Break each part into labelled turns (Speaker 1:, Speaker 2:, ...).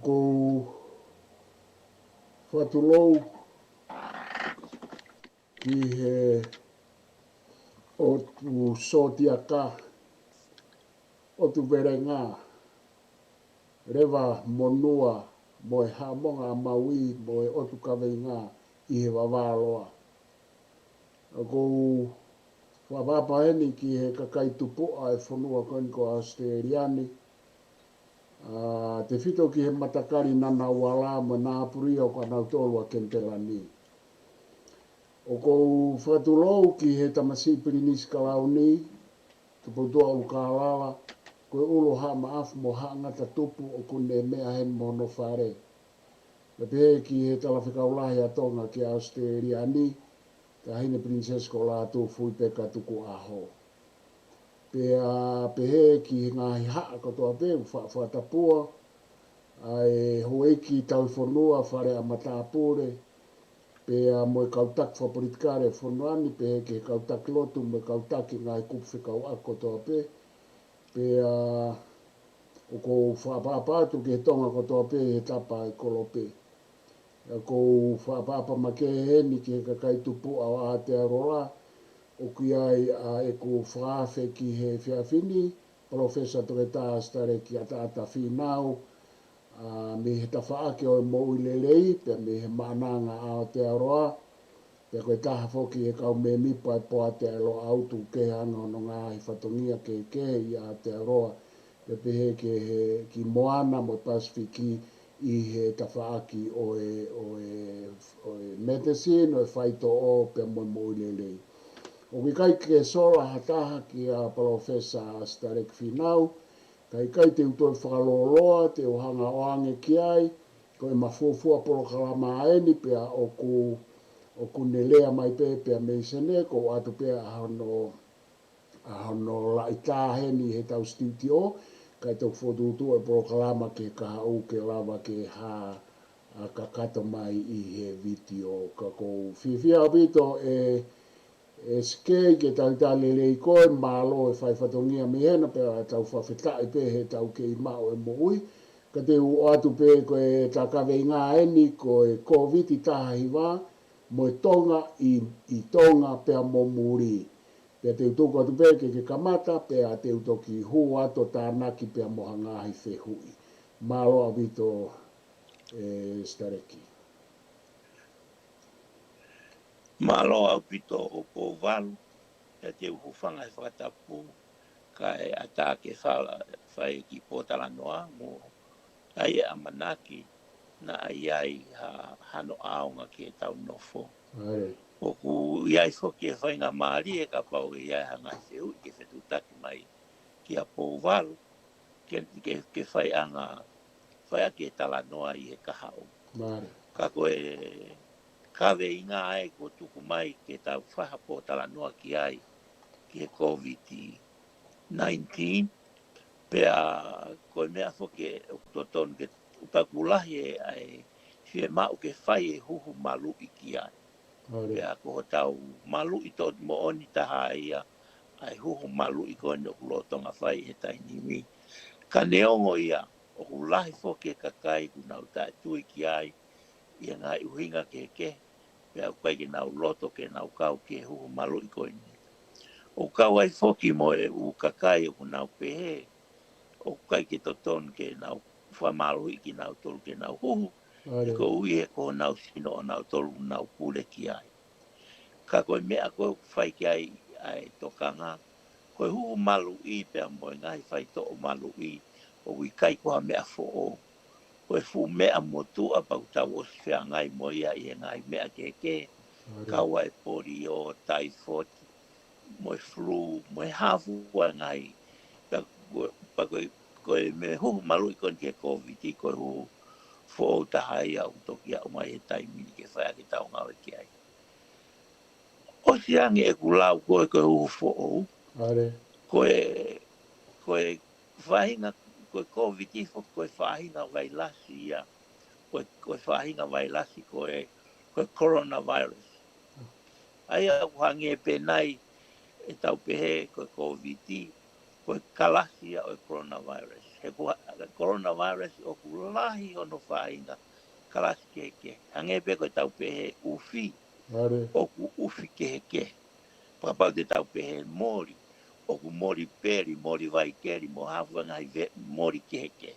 Speaker 1: kou whatulou ki he o tu sotiaka o tu verenga rewa monua mo e hamonga maui mo e o tu kaweinga i he wawaloa. Kou whapapaheni ki he Kakau-Tupu'a e whanua koini ko Australiani. Te whito ki he matakari nana wala mo nā puri o ka nau tolu a Kempelani. O kou whatulou ki he tamasi pirinisi kalauni, te poutua ulu kālala, koe ulo ha maafu mo ha ngata tupu o kune mea hen mo no whare. Le pehe ki he talawhikaulahi a Tonga ki Australiani, ka hine princess ko la tu fui peka tuku aho. Pehe ki ngahi haa kotoa pe whaatapua, ai hoeki tau whanua whare a matapure, pea moe kautak whaporitikare whanuani, pehe ki he kautak lotu moe kautak i ngai kupwhikau ako toa pe, pea o ko whaapapatu ki he tonga kotoa pe he tapa i Kolope. Ko whaapapa makeheni ki he Kakau-Tupu'a o Aotearoa, o ki ai e ko whaafe ki he whiawhini, Palofesa toke tā Sitaleki a tata Finau, me he tawhaake o mo lelei, pe me he maananga Aotearoa, pe koe taha whoki e kau me mipa e po Aotearoa autu ke anga no ngā hi whatongia ke i Aotearoa, pe pehe ki Moana mo Pasifiki i he tawhaaki o e medicine, o e whaito o pe mo lelei. O ki kai ke sola hataha ki a Palofesa Sitaleki Finau, kai te utoi whakaloloa, te ohanga oange ki ai, ko e mafuafua Polokalama aeni, pea o ku nelea mai pea meisene, ko atu pea ahono laita heni he tau stitio, kai tau whotutu e Polokalama ke kaha u ke lava ke ha ka kato mai i he video. Ka kou whiwhia pito Sikei ke tau lelei koe, MALO e whaiwhatongia mi hena, pera tau whawhetai pe he tau ke i mao e moui. Ka te u atu pe koe ta kawei ngā eni, koe Koviiti taha hiwa, mo e Tonga i Tonga pea mo Muli. Pea te utuku atu pe ke kamata, pea te utoki hu ato tānaki pea moha ngāhi whehui. MALO a vito Sitaleki.
Speaker 2: Malo au pito o ko walu, e te uhufanga e whakatapu, ka e ata ke whai ki Potalanoa, mo ai a manaki, na ai hano aonga ki e tau nofo. O ku iai whoki e whai ngā maari e ka pau e iai hanga se hui ke whetutaki mai ki a po walu, ke whai anga, whai a ke talanoa i he kahao. Ka koe kawe inga ai ko tuku mai ke tau whaha po talanoa ki ai ki he Koviiti 19, pea koe mea whoke utoton ke upakulahi e ai whie mau ke whai e huhu malu i ki ai. Pea ko tau malu i tot mo oni taha ia ai huhu malu i koe no kulotonga whai he tainimi. Ka neongo ia o kulahi whoke kakai kunau tae tui ki ai ia ngai uhinga ke pea koe ke nau loto ke nau kau ke huhu malu i koe ni. O kau ai whoki mo e u kakai o nau pehe, o kai ke toton ke nau whamalu i ki nau tolu ke nau huhu, e ko ui e ko nau sino o nau tolu nau pule ki ai. Ka koe mea koe whai ki ai tokanga, koe huhu malu i pea mo e ngai whai to o malu i, o ui kai koha mea fo o. Koe fu mea motua pau tau o si whea ngai mo ia i e ngai mea keke, kaua e pori o typhoid, mo e flu, mo e hafu a ngai. Pa koe me huhu malu i koe ke Koviiti, koe huhu fo o taha ia u toki au mai he taimini ke whai ake tau ngau e ki ai. O si ange e kulau koe huhu fo o, koe whahinga, koe Koviiti fo koe whahinga vai lasi ia, koe whahinga vai lasi koe coronavirus. Ai au hangi e penai e tau pehe koe Koviiti, koe kalasia o coronavirus. he coronavirus o kulahi ono whainga kalasi keke. Hangepe koe tau pehe ufi, o ku ufi keke. Papau te tau pehe mori, o ku mori peri, mori vaikeri, mo hawanga hi mori keke.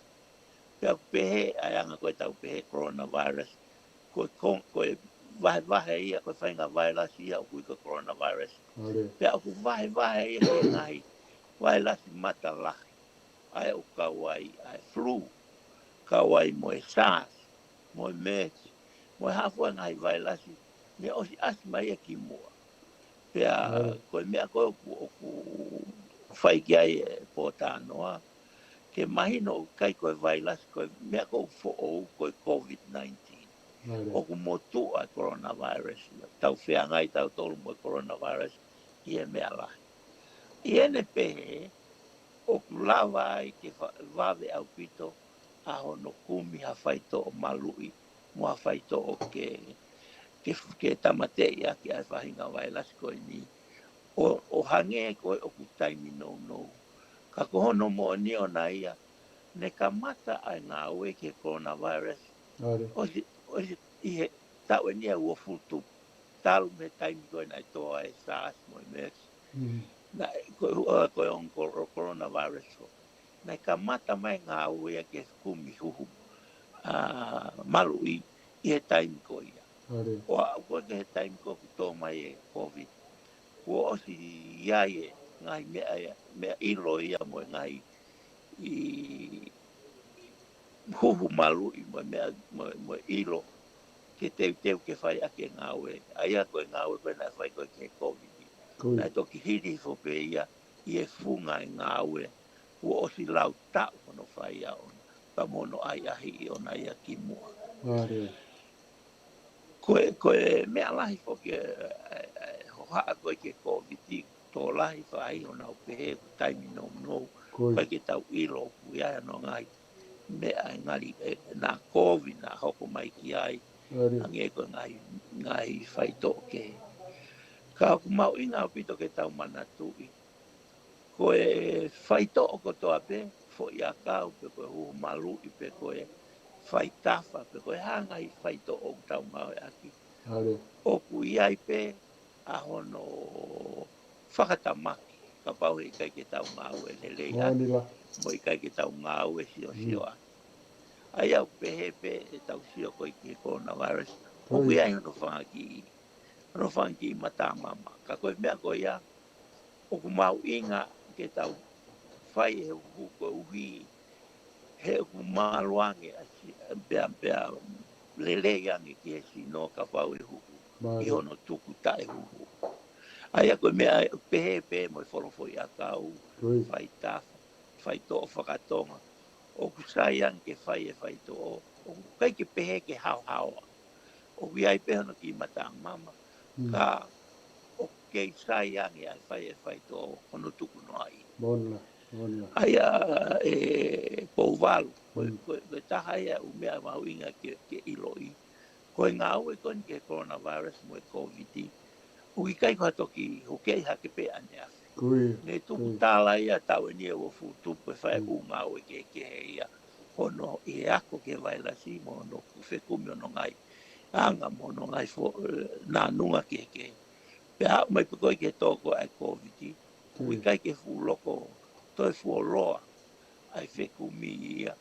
Speaker 2: Pea pehe, ayanga koe tau pehe coronavirus, koe vahe ia, koe whainga virus ia, o kuika coronavirus. Pea o ku vahe ia ki ngahi, virus mata lahi. Ai o kawai, ai flu, kawai moe SARS, moe MERS, moe hawanga hi virus, me osi asma ia ki mua. Pea koe mea koe oku whaiki ai po tānoa, ke mahino kai koe virus, koe mea koe fo'ou koe COVID-19. Oku motua coronavirus, tau whea ngai tau tolu moe coronavirus, i e mea lahi. I ene pehe, oku lava ai ke vave au pito, a hono kumi ha whaito o malui, mo ha whaito o ke tamatei a ke ai whahinga virus koe ni. O hange koe o ku taimi no. Ka kohono mo ni o na ia, ne ka mata ai ngā ue ke coronavirus. Osi ihe tau e nia ua futu. Talu me taimi koe nai toa e SARS mo e MERS. Na koe on coronavirus ho. Na ka mata mai ngā ue ke kumi huhu malu i he taimi koe ia. O a koe ke he taimi koe ku tō mai e COVID. Kua osi iai e ngai mea ilo ia mo e ngai i huhu malu i mo ilo ke teu ke whai ake ngāwe. Aia koe ngāwe koe nai whai koe ke Koviiti. Nai toki hiri whope ia i e funga e ngāwe. Kua osi lau tau hono whai a ona. Pa mono ai ahi i ona ia ki mua. Koe mea lahi whoke hohaa koe ke Koviiti. Tō lahi whai ona o pehe ku taimi no. Koe ke tau ilo ku iaia no ngai. Mea e ngari nā COVID nā hoko mai ki ai. Ange koe ngai whai tōke. Ka ku mau inga o pito ke tau mana tui. Koe whai tōko toa pe. Fo i a kau pe koe huhu malu i pe koe. Whai tafa pe koe hanga i whai tōko tau ngau e aki. Oku iai pe a hono whakatamaki. Ka pau he kai ke tau ngau e lelei aki. Mo i kai ke tau ngau e Siosiua. Ai au pehepe e tau sio koe ki coronavirus. Oku iai hono whangaki. Hono whangaki i mata mama. Ka koe mea koe ia. Oku mau inga ke tau whai he uhu koe uhi. He uku maluange bea lelei ange ki he sino ka whau e huhu. I hono tuku tae huhu. Aia koe mea pehepe mo i wholofo i a kau. Whai tafa. Whai tō whakatonga. Oku saiang ke whai e whai tō. Oku kai ke pehe ke hao. Oku iai pehono ki mata mama. Ka oku kei saiang e ai whai tō. Hono tuku no ai. Aia kou walu. Koe taha ia umea mauinga ke iloi. Koe ngā ue koni ke coronavirus mo e Koviiti. Ui kai koha toki hukei hake pe ane afe. Ne tuku tāla ia tau e nia ua futupu e whae u ngā ue ke ia. Hono i ako ke vailasi mo no whekumi ono ngai. Anga mo no ngai nā nunga ke. Pe hau mai pe koe ke tōko ai Koviiti. Ui kai ke fu loko toi fu loa. Ai whekumi ia.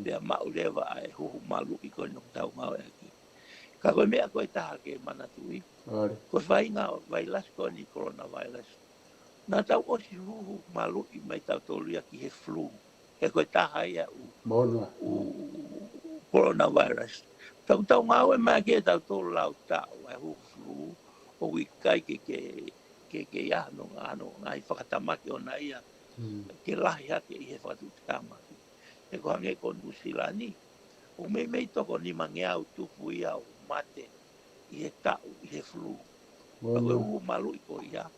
Speaker 2: Pea maurewa ai huhu malu i koe no tau ngau e aki. Ka koe mea koe taha ke manatui. Koe whainga vailas koe ni coronavirus. Nā tau osi huhu malu i mai tau tōlia ki he flu. He koe taha ia u coronavirus. Tau ngau e mai ke tau tōlu lau tau ai huhu flu. O ui kai ke iahano ngai whakatamaki o na ia. Ke lahi hake i he whakatamaki. He ko hange ko nusilani. O mei toko ni mange au tupu ia o mate i he tau i he flu. Ka koe uhu malu i ko ia.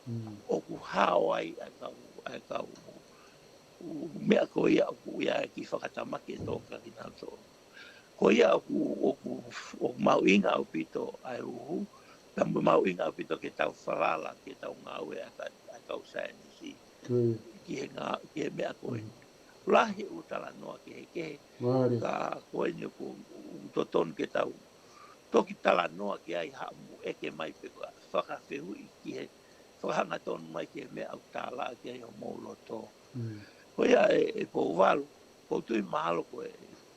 Speaker 2: O ku hao ai kau mea ko ia o ku ia ki whakatamaki e tōka ki nā tō. Ko ia o ku mau inga o pito ai uhu. Tambu mau inga o pito ke tau whalala ke tau ngāwe a kau sainisi. Ki he mea koe. lahi utala noa ke ka koe ni ku toton ke tau toki tala noa ke ai hamu eke mai pe ka whakawhehu i ki he whakanga tonu mai ke me au tāla ke ai o mauloto. Koia e kou walu, kou tui mahalo koe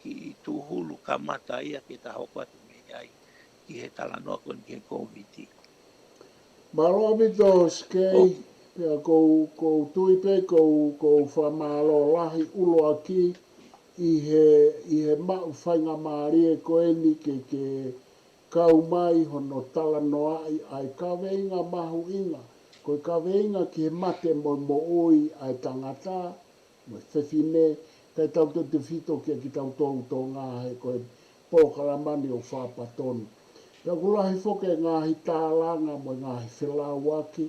Speaker 2: ki tuhulu ka mata ia ke ta hoko atu me ai ki he tala noa koe ki he Koviiti.
Speaker 1: Malo abito Sikei, pia kou tui pe kou whamalo lahi ulo aki i he mau whainga maari e koe ni ke kau mai hono tala noa ai kaweinga mahu inga. Koe kaweinga ki he mate mo ui ai tangata, mo whewhine, kai tau te whito kia ki tau tō ngā he koe Polokalama ni o whapatonu. Pea kulahi whoke ngāhi tālanga mo ngāhi whelauaki,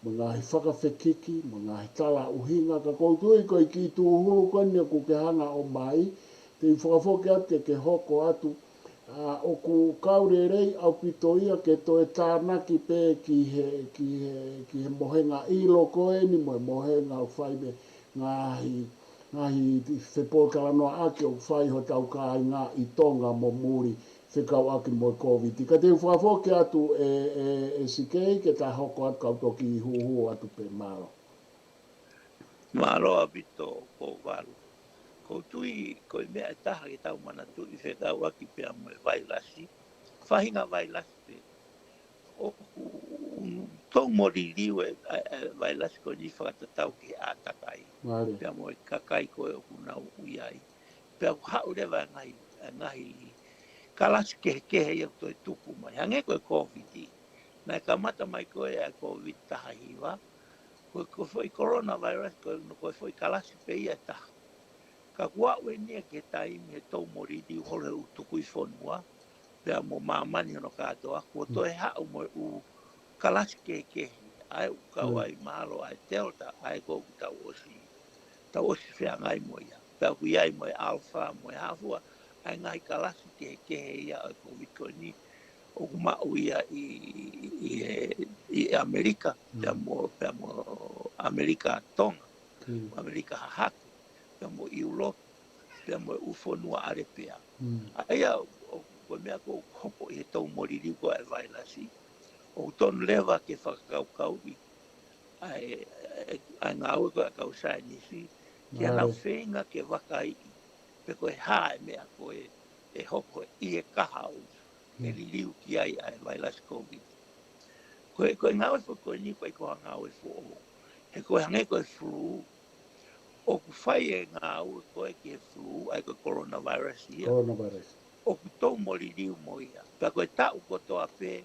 Speaker 1: mo ngāhi whakawhekiki, mo ngāhi tala uhinga, ka koutui koe ki tūhuru koe ni ku ke hanga o mai, te whakawhoke ate ke hoko atu, o ku kaurerei au pito ia ke toe tānaki pē ki he mohenga ilo koe ni mo mohenga o whaibe ngahi Polokalama ake o whai ho tau kai ngā i Tonga mo Muli se kau aki mo Koviiti. Ka te whawhoke atu e Sikei ke ta hoko atu kau toki huhu atu pe malo.
Speaker 2: Malo abito ko walu. Ko tui ko mea taha ke tau mana tui whekau aki pia mo e vailasi. Whahinga vailasi pe. O tau mo liliu e vailasi ko ni whakatatau ki atakai. Pia mo e kakai ko e o kunau uiai. Pia ko haurewa ngahi kalasi kehe ia toi tupu mai. Hange ko e Koviiti. Nai ka mata mai ko e Koviiti taha hiwa. Ko foi coronavirus ko foi kalasi pe ia taha. Ka kua ue nia ke taimi he tau moridi hore u tukui whonua. Pea mo mamani no katoa. Kua toe hao mo u kalasi kehi. Ai u kawai malo ai delta. Ai ko u tau osi. Tau osi whea ngai mo ia. Pea ku iai mo e alpha mo e hafua. Ai ngai kalasi kehi ia o Koviiti ni. O kumau ia i Amerika. Pea mo Amerika Tonga. Amerika hahake. Pea mo i Ulope. Pea mo ufonua arepea. Aia o mea ko hoko i he tau moriri ko e vailasi. O tonu lewa ke whakakaukau i. Ai ngā ue ko e kausai nisi. Ki anau whenga ke wakai i. Pe ko e hae mea ko e hoko i e kaha o. Ke liliu ki ai vailasi Koviiti. Koe ngā ue ko e ni koe ko ngā ue fo. He koe hange ko e flu. O ku whai e ngā ue koe ki he flu, ai koe coronavirus ia. O ku tau mori riu mo ia. Pea koe tau kotoa pē,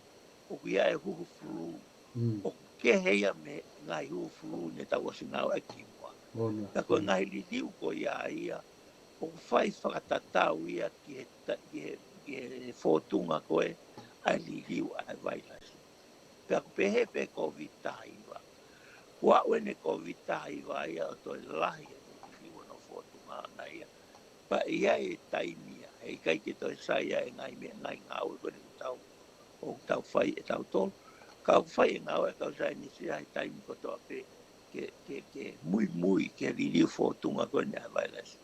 Speaker 2: o ku ia e huhu flu. O ku keheia me ngai huhu flu ne tau osi ngā ue ki mua. Pea koe ngai li riu ko ia. O ku whai whakatatau ia ki he fōtunga koe, ai li riu ai vailasi. Pea ku pehe pe Koviiti tahiwa. Kua wene Koviiti tahiwa ia o toi lahi e liwa no fōtunga na ia. Pa ia e taimia, hei kai ke toi saia e ngai mea ngai ngāue kone utau. O tau whai e tau tolu. Kau whai e ngāue kau sai nisi ai taimi kotoa pe ke mui ke liliu fōtunga kone a vailasi.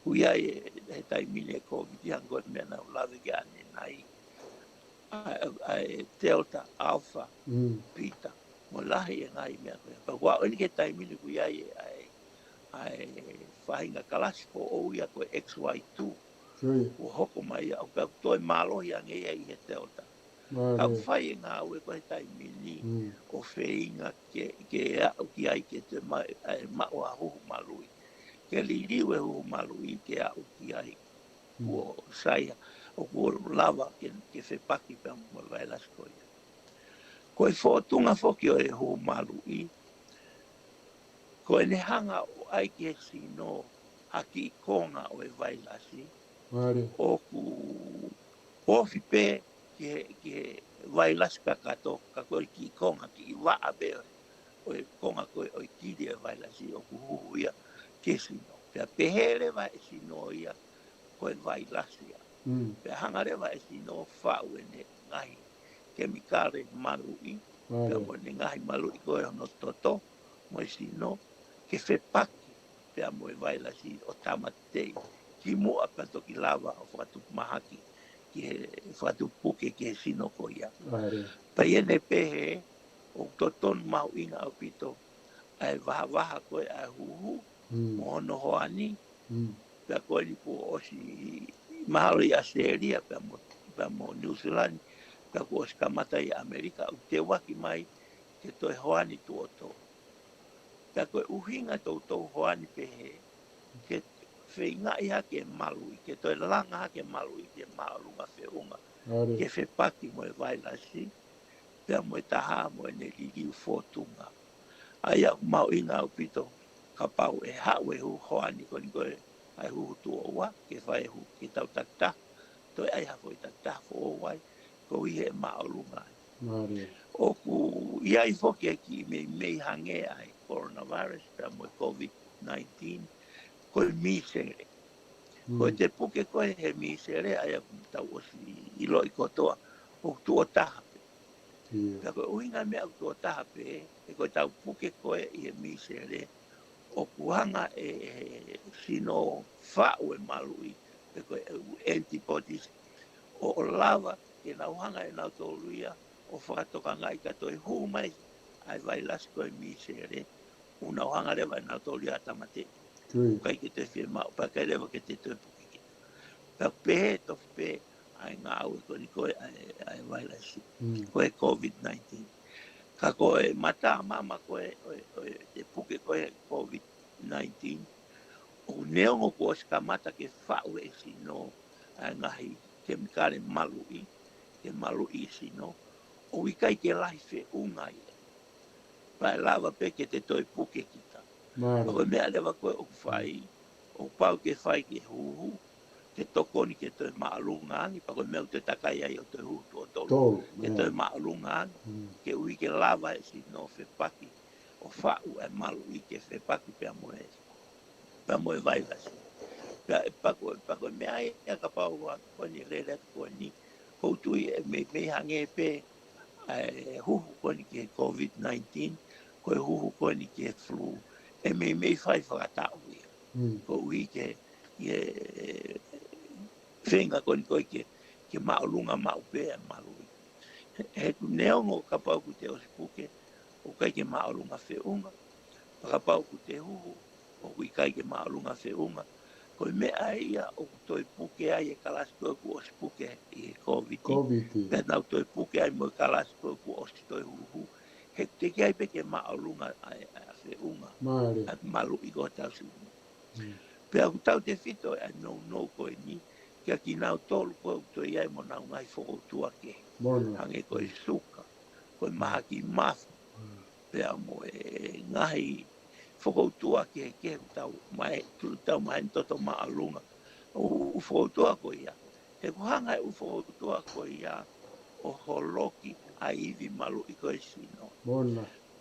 Speaker 2: Uia e taimine Koviiti hango e mea nau lawe ke ane nai. Delta, Alpha, Beta. Mo lahi e ngai mea koe. Pa kua oni ke taimini ku iai ai whahinga kalasi po o ia koe XY2. Ua hoko mai au pia toi malohi ange ia i he Delta. Kau whai e ngā ue koe taimini o whainga ke au ki ai ke te mau a huhu malui. Ke liliu e huhu malui ke au ki ai. Ua saia o kua lava ke whepaki pia mo vailas koe. Koe whōtunga whoki o e hu malu i. Koe ne hanga o ai ki he sino haki i konga o e vailasi. O ku ofi pē ki he vailasi kakato. Ka koe ki i konga ki i waa be o e konga koe o i kiri e vailasi o ku huhu ia ki sino. Pea pehere wa e sino ia koe vailasi ia. Pea hangarewa e sino whau e ne ngahi. Kemikale marui, pia mo ne ngahi marui koe ono toto, mo e sino, ke whepaki, pea mo vai la si o tamatei ki mo apato ki lava o fatu mahaki ki fatu puke ki sino ko ia pa ene pehe o toton mau inga o pito ai vaha ko ai huhu mo no hoani pea ko ni po osi mahali Australia pea mo New Zealand pea ko os kamata i Amerika o te waki mai ke toi hoani tuoto pea ko uhinga tau hoani pehe ke whinga iha ke malui, ke toi langa ha ke malui ke maalunga whiunga, ke whepaki mo e vailasi, pia mo e taha mo e ne liliu fōtunga. Ai au mau inga au pito, ka pau e hau e hu hoani koni koe, ai hu tu o wa, ke whai hu ke tau takta, toi ai hafo i takta fo o wai, ko i he maalunga ai. Oku iai foki e ki mei hange ai coronavirus, pia mo e COVID-19, koe misere. Koe te puke koe he misere, ai aku tau osi ilo i kotoa, o tua tahape. Pea koe uhinga mea o tua tahape, e koe tau puke koe i he misere, o kuhanga e sino whau e malui, pe koe antibodies, o lava ke nauhanga e nau tōruia, o whakatoka ngai katoe humai, ai vai las koe misere, unauhanga rewa e nau tōruia tamatei. Kai ke te whia mau, pa kai rewa ke te tui puki kita. Pa pehe tofu pe, ai ngā au e koni koe ai vailasi, koe COVID-19. Ka koe mata mama koe, te puke koe COVID-19, o neongo ko ska mata ke whau e sino, ai ngahi kemikare malui, ke malui sino, o ikai ke lahi whe unga ia. Pa lava pe ke te toi puke kita. Pa koe mea lewa koe o whai, o pau ke whai ke huhu, ke tokoni ke toi maalunga angi, pa koe meu te takai ai o te hutu o tolu, ke toi maalunga angi, ke ui ke lava e si no whepaki, o whau e malu i ke whepaki pia moe vailasi. Pa koe mea ia ka pau a koni rere atu koni, koutui e mei hange pe, huhu koni ke COVID-19, koe huhu koni ke flu, e mei whai whakatau ia. Ko ui ke whenga koni koe ke maulunga maupe e malui. He ku neongo ka pau ku te osipuke, o kai ke maulunga whiunga, pa ka pau ku te huhu, o kui kai ke maulunga whiunga, koe mea ia o ku toi puke ai e kalasi koe ku osipuke i Koviiti. Pea nau toi puke ai mo e kalasi koe ku osi toi huhu, he te ki ai pe ke maulunga a whiunga, a malu i koe tau siunga. Pea ku tau te whito e no koe ni, kia ki nau tolu koe u toi ai mo nau ngai whokoutua ke. Hange koe suka, koe maha ki mafu. Pea mo e ngahi whokoutua ke tau mai toto maalunga. U whokoutua koe ia. He kuhanga e u whokoutua koe ia o holoki a iwi malu i koe sino.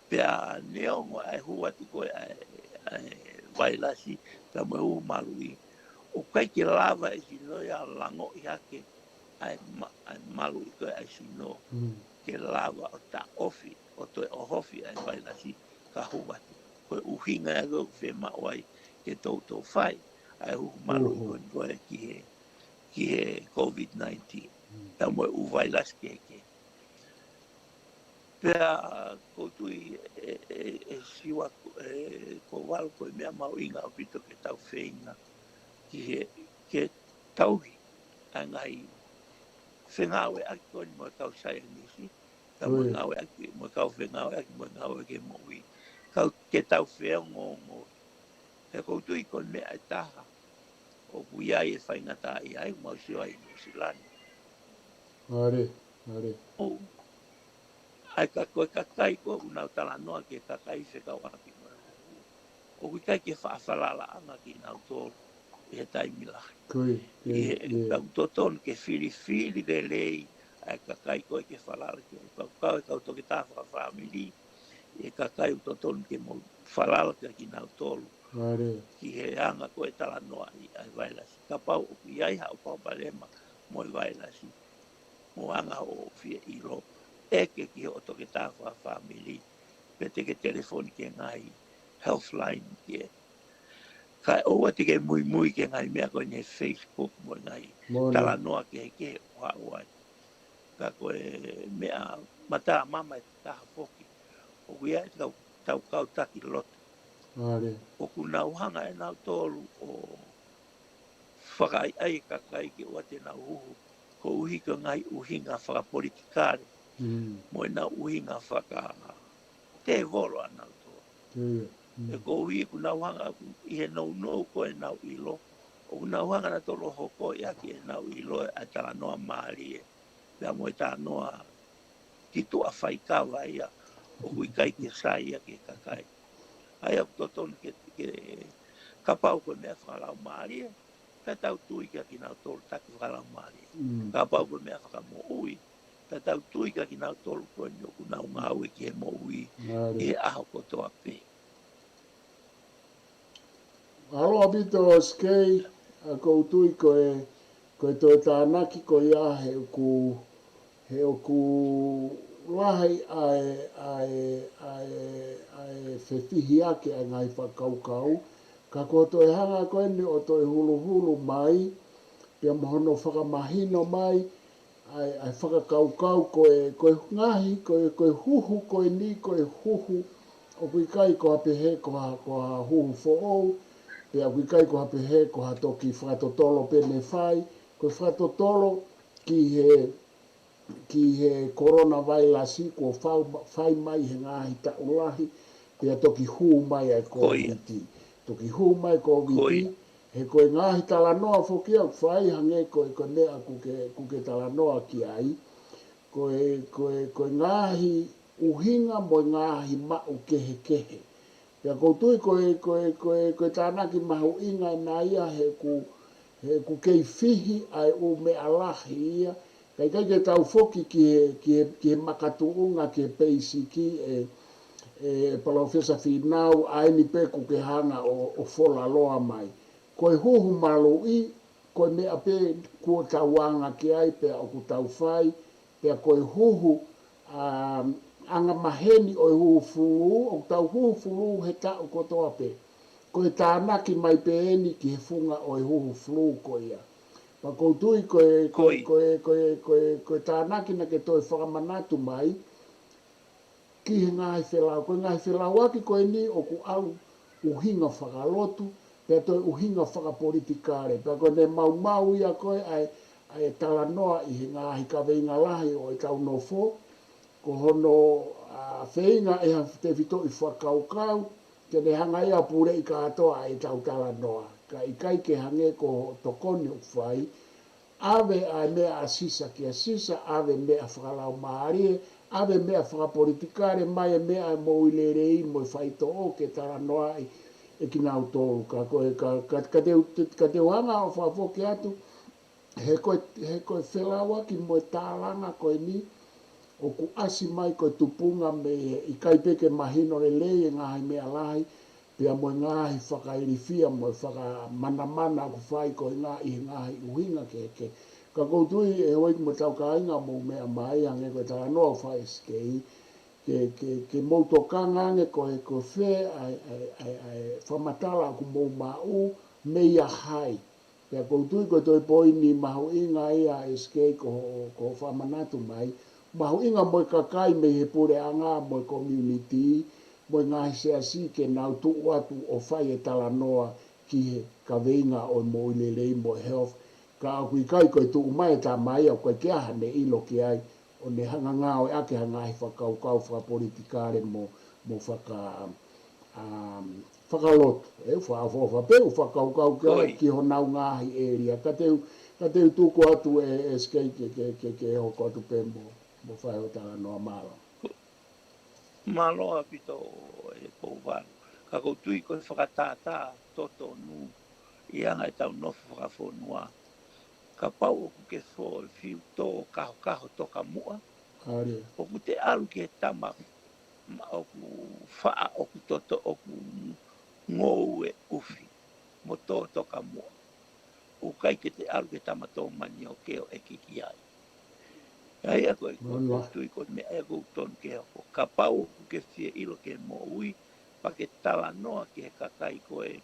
Speaker 2: Pea neongo ai huatu koe vailasi, pea mo e malu i. O kai ke lava e sino ia lango i hake ai malu i koe ai sino. Ke lava o ta ofi, o toi o hofi ai vailasi ka huatu. Koe uhinga e go whe mawai ke tautou whai, ai huhu malu i koe ki he COVID-19. Pea mo e u vailasi ke. Pea koutui siwa ko walu koe mea mau inga o pito ke tau whenga ke tauhi a ngai whengawe aki koni mo e kau saia nisi, ka mo ngawe aki, mo e kau whengawe aki, mo e ngawe ke moui, ke tau whengo. He koutui kon mea e taha, o kuiai e whaingata i ai, mau sio ai New Zealand. Ai ka koe kakai ko unau tala noa ke kakai whekau aki mo e huhu. O kui kai ke whaafalala anga ki nau tōru, i he taimilahi. I he kautoton ke whiri de lei, ai kakai koe ke whalala ki ai paukau, e kautoke tāwha whamiri, i he kakai utoton ke mo whalala ki nau tōru. Ki he anga koe tala noa i ai vailasi. Ka pau o ki ai hao pau palema mo i vailasi. Mo anga o fia ilo. Eke ki o toke tāwha whamiri. Pe te ke telefoni ke ngai healthline ke. Kai oa te ke mui ke ngai mea koe nei Facebook mo ngai
Speaker 1: Mona.
Speaker 2: tala noa ke oa oai. Ka koe mea mata mama e taha foki. O kuia e tau kautaki loto.
Speaker 1: Are.
Speaker 2: O kuna uhanga e nau tolu o whakai ai kakai ke oa te nau uhu. Ko uhi ka ngai uhinga whakapolitikare. Mo e nau uhinga te volo a nau tolu. E ko uhi kuna uhanga i he nou ko e nau ilo. O kuna uhanga na tolo hoko i aki e nau ilo e a tala noa maari e. Pea mo e tala noa titu a whaikawa ia. O kui kai ke sai ia ke kakai. Ai au totonu ke kapau koe mea whakalau maari e. Pea tau tui ka ki nau tolu taki whakalau maari e. Kapau koe mea whakamo ui. Pea tau tui ka ki nau tolu koe ni o kunau ngau e ki he mo ui. I he aho kotoa pe.
Speaker 1: Aloha bito o Sikei, a koutui koe toi tānaki ko ia he oku lahi ai whewhihi ake ai ngai whakaukau. Ka ko toi hanga koe ni o toi hulu mai, pia mohono whakamahino mai, ai whakakaukau koe ngahi, koe huhu koe ni, koe huhu, o kui kai ko hape he ko ha huhu fo'ou, pea kui kai ko hape he ko ha toki whakatotolo pene whai, koe whakatotolo ki he coronavirus ko whai mai he ngahi ta ulahi, pea toki hū mai ai Koiviti. Toki hū mai Koiviti, he koe ngahi tala noa whoki au whai hange koe mea kuke tala noa ki ai, koe ngahi uhinga mo ngahi mau kehe. Pea koutui koe tānaki mahu inga na ia he ku kei fihi ai o me alahi ia. Kai ke tau foki ki he makatuunga ki he peisiki e Palofesa Finau ai ni pe ku ke hanga o fola loa mai. Koe huhu malu i, koe mea pe kua tauanga ki ai pea o ku tau whai, pea koe huhu anga maheni o huhu fulu, o tau huhu fulu he tau kotoa pe. Koe tānaki mai pe eni ki he funga o huhu fulu ko ia. Pa koutui koe tānaki na ke toi whakamanatu mai, ki he ngahi whelau. Koe ngahi whelau aki koe ni o ku au uhinga whakalotu, pea toi uhinga whakapolitikare. Pea koe ne mau ia koe ai tala noa i he ngahi ka veinga lahi o i tau no fo, ko hono wheinga e te whito i whakaukau, ke ne hanga ia pure i ka atoa ai tau tala noa. Ka i kai ke hange ko tokoni o whai, ave ai mea a sisa ki a sisa, ave mea whakalau maarie, ave mea whakapolitikare, mai e mea mo i lerei mo i whaito o ke tala noa e ki nau tōru. Ka te wanga o whafoki atu, he koe whelawa ki mo e tālanga koe ni, o ku asi mai koe tupunga me i kaipeke mahino le lei e ngahi mea lahi, pia mo ngahi whakairifia mo whakamana ku whai koe ngahi uhinga ke. Ka koutui e hoiki mo tau ka inga mo mea mai ange koe tala noa whai Sikei, ke mouto kangange koe whe ai whamatala ku mou mau me ia hai. Pia koutui koe toi poini mahu inga ia Sikei ko whamanatu mai, mahu inga mo kakai me he pure anga mo community, mo ngahi seasi ke nau tuu atu o whai e tala noa ki he ka veinga o mo ilelei mo health. Ka au kui kai koe tuu mai ta mai au koe ke aha ne ilo ki ai, o ne hanga ngao e ake hangahi whakaukau whakapolitikare mo whakalotu. Whakapeu whakaukau ki ai ki ho nau ngahi area. Ka teu tuku atu e Sikei ke hoko atu pe mo whai o tala noa MALO.
Speaker 2: MALO a pito e kou waru. Ka koutui koe whakatātā toto nu i anga e tau nofu whakawhonua. Ka pau oku ke fo e fiu tō kaho toka mua. Oku te alu ke tama oku whaa oku toto oku ngou e ufi mo tō toka mua. O kai ke te alu ke tama tō mani o keo e kiki ai. Ai a koe koutui koe me ai a koutonu ke hoko. Ka pau oku ke fie ilo ke mo ui pa ke tala noa ke he kakai koe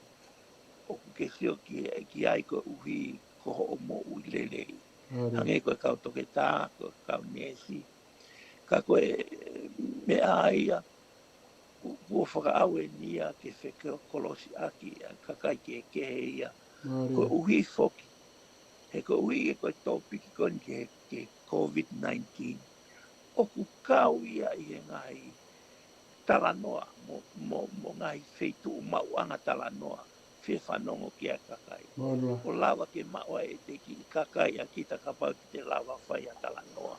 Speaker 2: o ke sio ki ai ko uhi ko ho mo u lelei.
Speaker 1: Are.
Speaker 2: Hange ko kau toke tā, ko kau nesi. Ka koe me aia, ua whakaau e nia ke whekeo kolosi aki, ka kai ke ia. Ko
Speaker 1: Are.
Speaker 2: uhi foki. He ko uhi e koe tōpiki koni ke COVID-19. O ku kau ia i he ngai talanoa, mo ngai wheitu mauanga talanoa, whewhanongo ki a kakai.
Speaker 1: Mana.
Speaker 2: O lawa ke maua e te ki kakai a kita kapau ki te lawa whai a talanoa.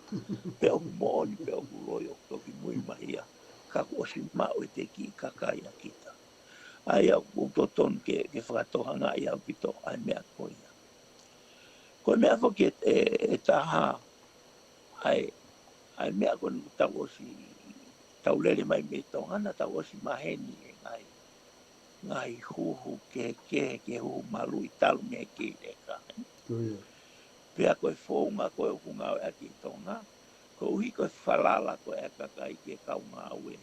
Speaker 2: Pe oku mooni, pe oku roi, o toki mui mahia. Ka osi mau e te ki kakai a kita. Ai au utoton ke whakatohanga i au pito ai mea koia. Ko mea whoki e taha ai mea koni tau osi tau lele mai me tongana tau osi maheni e ngai huhu ke huhu malu i talu me ke le kai.
Speaker 1: Kuia.
Speaker 2: Pea koe whonga koe ukunga o ake i tonga. Ko uhi koe whalala koe aka kai ke kaunga aue.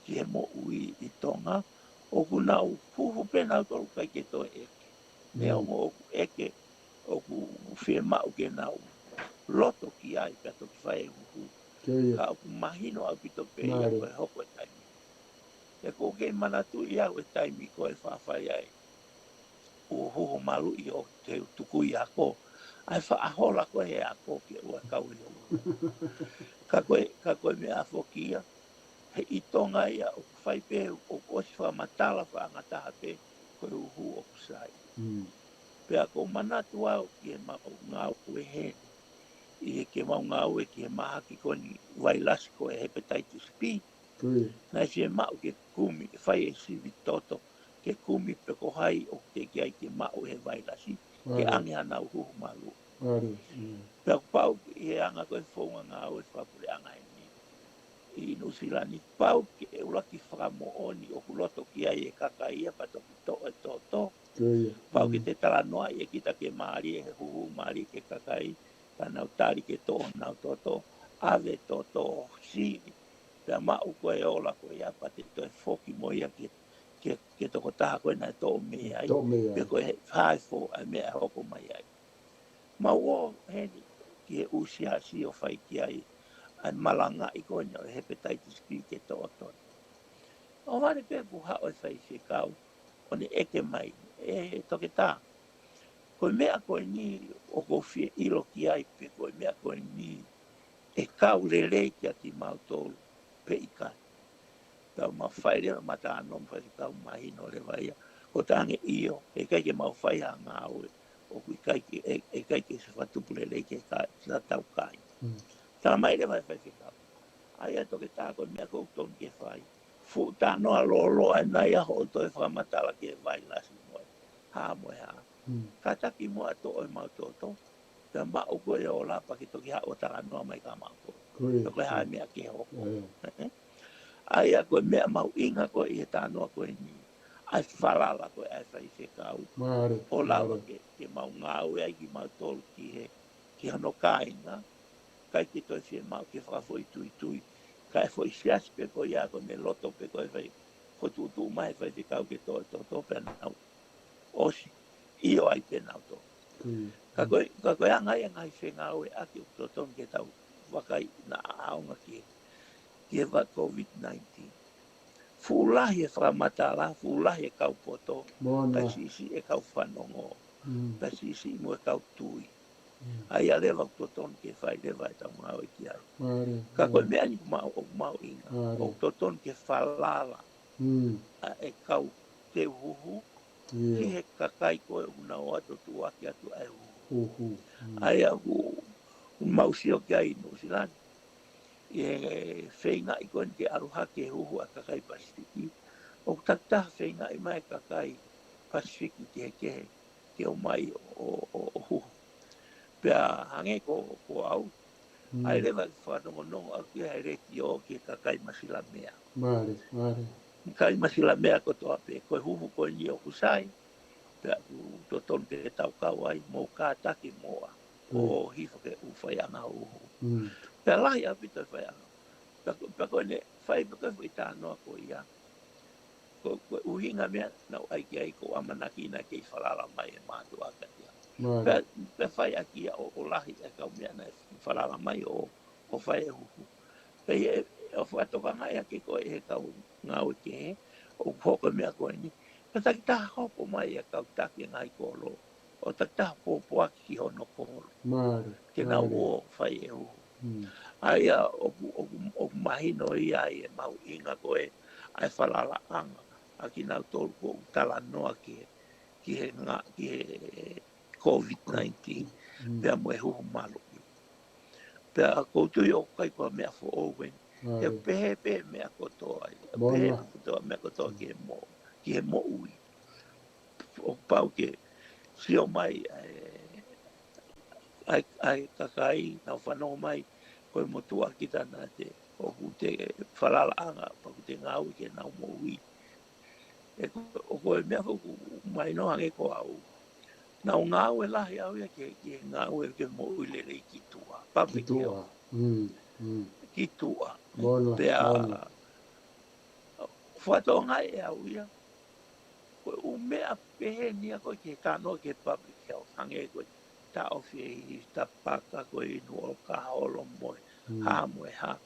Speaker 2: Ki he mo ui i tonga. O kuna huhu pena tolu kai ke toi eke. Me ongo oku eke oku whie mau ke nau. Loto ki ai pia toki whae huhu.
Speaker 1: Kuia.
Speaker 2: Ka oku mahino au pito pe ia
Speaker 1: Mare.
Speaker 2: koe hoko e taimi. E ko ke manatu i au e taimi koe whawhai ai. O hoho malu i o te tuku i ako. Ai whaahola koe he ako ke ua kau i ua. Ka koe me a whokia. He i tonga ia o whaipe o osi whamatala whaangataha pe koe uhu o kusai. Pea ko manatu au ki he mau ngau e hene. I he ke mau ngau e ki he maha ki koni wailasi koe hepatitis B.
Speaker 1: Kuia.
Speaker 2: Nai se mau ke kumi, whai e sivi toto, ke kumi peko hai o te ki ai ke mau he wailasi, ke
Speaker 1: Are.
Speaker 2: ange ana uhu malu.
Speaker 1: Are.
Speaker 2: Peko pau i he anga koe whaunga ngā au e whapure anga e ni. I Nusilani, pau ke ula ki whakamooni o kuloto ki ai e kakaia pato ki to e toto.
Speaker 1: Kuia.
Speaker 2: Pau ke te tala noa i e kita ke maari e he huhu maari ke kakai, ka nau tari ke to nau toto, ave toto siri. Pea mau koe ola koe ia pa te toi foki mo ia ke toko taha koe nai tō me ai.
Speaker 1: Tō me
Speaker 2: Pea
Speaker 1: ai.
Speaker 2: koe whae fō ai mea hoko mai ai. Mau o heni ki he usia si o whai ki ai. Ai malanga i koe nio hepatitis B ke tō otoni. O whare pea ku hao e whai se kau. O ne eke mai. E toke tā. Koe mea koe ni o ko fie ilo ki ai pe koe mea koe ni e kau lelei ki ati mau tolu pe i kai. Tau ma whai rea mata anom whai kau mahi no le waia. Ko tange iyo, e kai ke mau whai ha ngā ue. O kui e kai ke se whatupu lelei ke sa tau kai. Tā mai le whai whai kau. Ai ato ke tāko mea kou tonu ke whai. Fu tā noa lo e nai aho o toi whamatala ke vai lasi moe. Ha moe ha. Ka taki moa to o mau toto. Pea mao koe o lapa ki toki ha o taka noa mai ka mau koe.
Speaker 1: Kuia.
Speaker 2: Koe ha mea ke hoko. Ai a koe mea mau inga koe i he tānoa koe ni. Ai whalala koe ai whai se kau.
Speaker 1: Mare.
Speaker 2: O lawa ke mau ngāu e ai ki mau tolu ki hano kāinga. Kai ki toi whie mau ke whakafo i tui. Kai fo i siasi pe koe ia koe me loto pe koe whai. Ko tūtū mai whai te kau ke toi tō pe nau. Osi. Io ai pe nau tō. Ka koe angai whengau e aki o tō ke tau wakai na aonga ki he COVID-19. Fulahi e whakamatala, fulahi e kau poto, kai sisi e kau whanongo, kai sisi mo e kau tui. Ai a lewa toton ke whai lewa e tau ngau e ki ai. Ka koe mea ni mau inga, o toton ke whalala e kau te uhu, ki he kakai koe una o ato tu aki atu ai uhu. Ai a mausio ki ai Nusilani. E whenga i koe ke aruha ke huhu a kakai Pasifiki. O taktaha whenga i mai kakai Pasifiki ke o mai o huhu. Pea hange ko au. Ai lewa i whanongo nongo au ki hai reki o ke kakai masila mea. Kai masila mea ko toa pe koe huhu koe ni o kusai. Pea ku toton ke tau kau ai mo kātaki moa. O hifo ke uwhaianga huhu. Pea lahi a pito whaianga. Pako ne whai pako i tānoa ko ia. ko uhinga mea na ai ki ko amanaki na ke falala mai e mātu akatia. Pe whai aki o lahi e kau mea na falala mai o whai e huhu. Pe o whatoka ngai ake ko e kau ngau ke he, o hoko mea koe ni. Pe takitaha hoko mai e kau take ngai kolo. O takitaha pōpua ki hono kolo. Ke ngau o whai e huhu. Aia o mahino ia e mau inga koe ai falala anga. Aki nau tolu ko utala noa ki he COVID-19. Pea moe huhu malo. Pea koutu o kai kua mea fo owen. He pehe mea kotoa. Pehe kotoa mea kotoa ki he mo ui. O pau ke sio mai ai kakai na whanau mai koe motua ki tana te o te whalala anga pa ku te ngau ke nau mo ui. O koe mea fuku mai no hange ko au. Nau ngau e lahi au ia ke ngau e ke mo ui le rei ki tua. Pape ke o. Ki tua. Pea whatonga e au ia. Koe umea pehe nia koe ke kanoa ke public health. Hange koe ta ofi e ta paka koe inu o ka holo moe. Ha moe ha.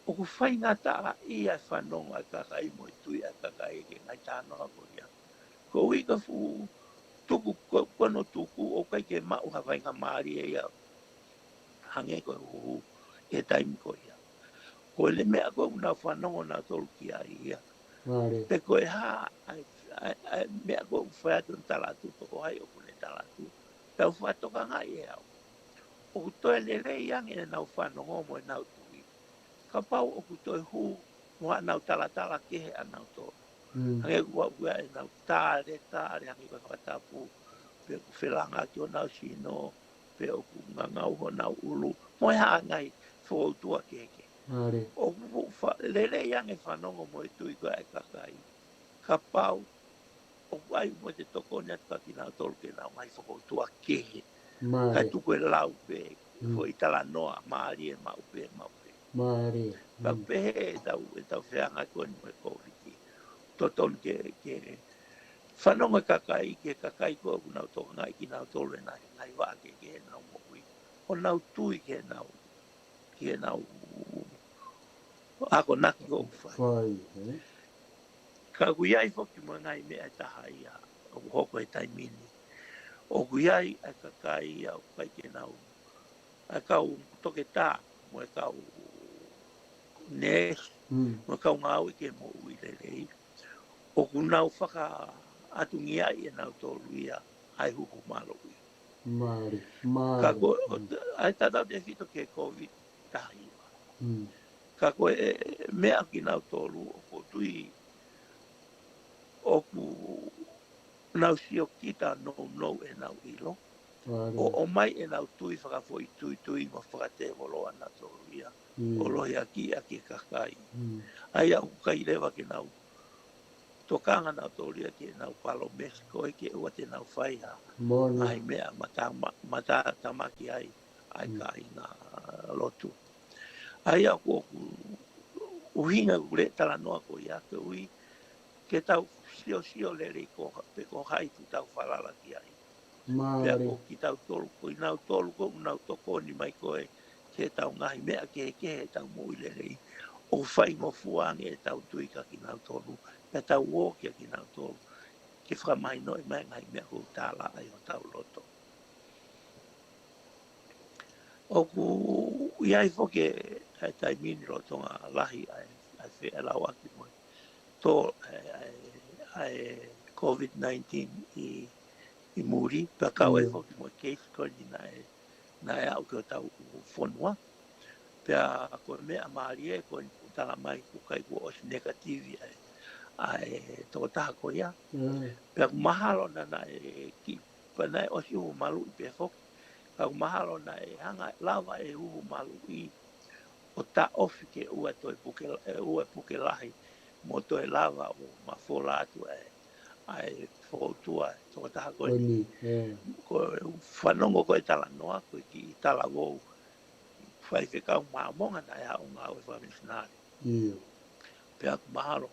Speaker 2: O ku whainga ta i ai whanonga kakai moe tui a kakai ke ngai tānoa koe ia. Ko ui ka fu tuku kono tuku o kai ke mau ha whainga maari e ia. Hange koe uhu e taimi koe ia. Koe le mea koe una whanonga na tolu ki a ia. Pe koe ha mea koe whaatun talatu toko hai o kune talatu. Tau whaatoka ngai e au. O toe le rei ange e nau whanonga mo e nau tui. Ka pau o kutoe hu moa nau talatala kehe a nau tolu. Hange kua e nau tāre hange koe whatapu. Pe ku whelanga ki o nau sino. Pe o ku ngangau ho nau ulu. Moe haa ngai whautua keke. O lele yange whanongo mo e tui koe e kakai. Ka pau o wai mo te toko ni atu kaki nau tolu ke nau mai whautua kehe. Kai tuku e lau pe fo itala noa maari e maupe. Ka pehe e tau whianga koe ni mo e Koviiti. Toton ke whanonga kakai ke kakai koe ku nau toka ngai ki nau tolu e nai waa ke nau moui. O nau tui ke nau ako naki ko whai. Ka kuiai foki mo ngai mea taha ia o hoko e taimini. O kuiai a kakai ia o kai ke nau. A kau toke tā mo e kau nes. Mo kau ngau i ke mo ui lelei. O ku nau whaka atungia i e nau tolu ia ai huhu malo ia. Ka koe, ai tatau te fito ke COVID tahi ia. Ka koe mea ki nau tolu o ko tui o ku nau sio kita no e nau ilo. O mai e nau tui whakafoi tui ma whakate wolo ana tolu ia. O lohi aki kakai. Ai au kai lewa ke nau tokanga nau tolu ia ke nau Palofesa koe ke ua te nau whaiha. Ai mea mata tamaki ai ka inga lotu. Ai au ku uhinga ule tala noa ko ia ke ui ke tau sio lere ko pe ko hai tu tau falala ki ai. Pea ko ki tau tolu ko inau tolu ko unau toko ni mai koe ke tau ngahi mea ke tau mui lere. O whai mo fuange e tau tuika ki nau tolu. Pea tau wokia ki nau tolu. Ke whamai noi mai ngai mea ko tāla ai o tau loto. O ku iai foke ai taimini lo tonga lahi ai whi alau aki moi. To ai COVID-19 i Muli. Pea kau ai foke moi case koni na e au ke o tau whanua. Pea koe mea maari e koe utala mai kukai kua os negativi ai toko taha ko ia. Pea kumahalo na e ki panai osi uhu malu i pea foke. Ka kumahalo na e hanga lava e uhu malu i o ta ofi ke ua puke lahi mo toi lava o mafola atu ai whautua toko taha koe ni. Ko whanongo koe tala noa koe ki tala wou whai whikau maamonga na ea o ngā ue whamisnare. Pea kumahalo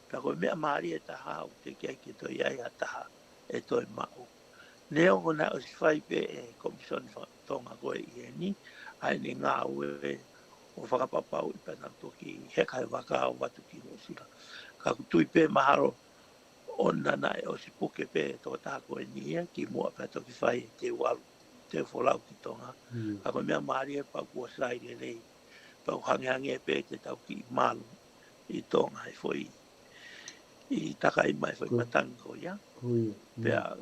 Speaker 2: Pea koe mea maari e taha o te kia ki toi ai a taha e toi mau. Neo ngona o si whai pe e komisioni Tonga koe i e ni, ai ni ngā ue o whakapapau i pēnā toki hekai waka o watu ki ngosila. Ka kutui pe maharo o nana e o si puke pe tō taha koe ni e ki mua pe toki whai e te walu, te wholau ki Tonga. Ka koe mea maari e pau kua sai le lei, pau hangehange pe te tau ki MALO i Tonga e foi i takai mai foi matanga ko ia. Pea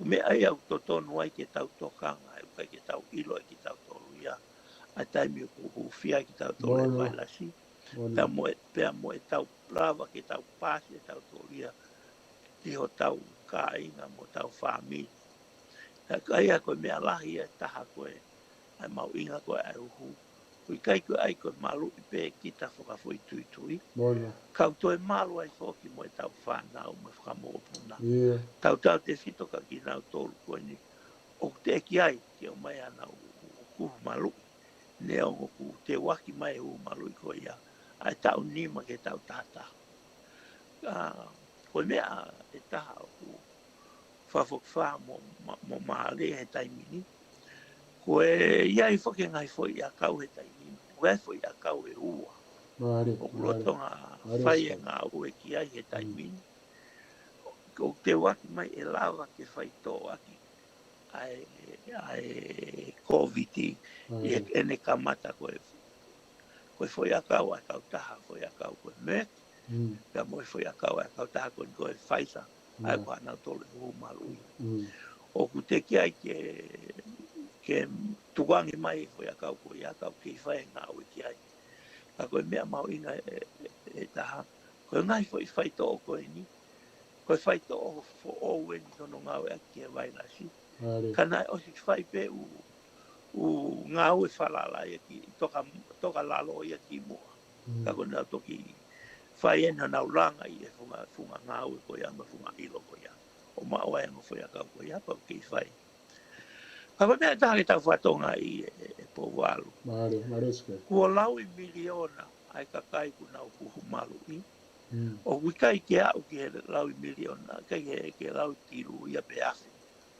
Speaker 2: me ai au to tonu ai ke tau tokanga e kai ke tau ilo ai ke tau tolu ia. Ai taimi ku fia ki tau tolu e vai lasi. Pea mo e tau lava ke tau pasi e tau tolu ia. Ti ho tau ka inga mo tau famili. Kai a koe mea lahi e taha koe ai mau inga koe ai uhu. Kui kai koe ai koe malu i pe kita whaka foi tui tui. Kau toi malu ai foki mo e tau whanau me whakamopuna. Tau te fito ka ki nau tolu koe ni. O te eki ai ke o mai ana o kuhu malui. Ne o ku te waki mai o malui koe ia. Ai tau nima ke tau tata. Koe mea e taha o ku whawhok mo maale he taimini. Koe iai whoke ngai fwoi a kau he taimini. Koe fwoi a kau e ua. O kulotonga whai e ngā ue ki ai he taimini. O te waki mai e lava ke whaito aki. Ai Koviiti e ene kamata koe foi a kau taha foi a kau koe mek pea mo foi a kau taha koe Pfizer ai ko ana tolu hu malui o ku te ki ai ke tuangi mai foi a kau koe a kau ke fai nga o ki ai ka koe mea mau inga e taha koe ngai foi faito koe ni koe faito fo o weni tono ngau e ki e vai lasi kana o si fai pe u ngau e falala e ki toka lalo e ki mua. Ka kona toki fai ena na ulanga i e funga ngau e ko ia ma funga ilo ko ia. O maua e ngofo ia kau ko ia pa ki fai. Ka kona taha tau whatonga i e po walu. Kua lau i miliona ai kakai kuna o kuhu malu i. O wikai ke au ke lau i miliona kai ke lau tiru ia pe afi.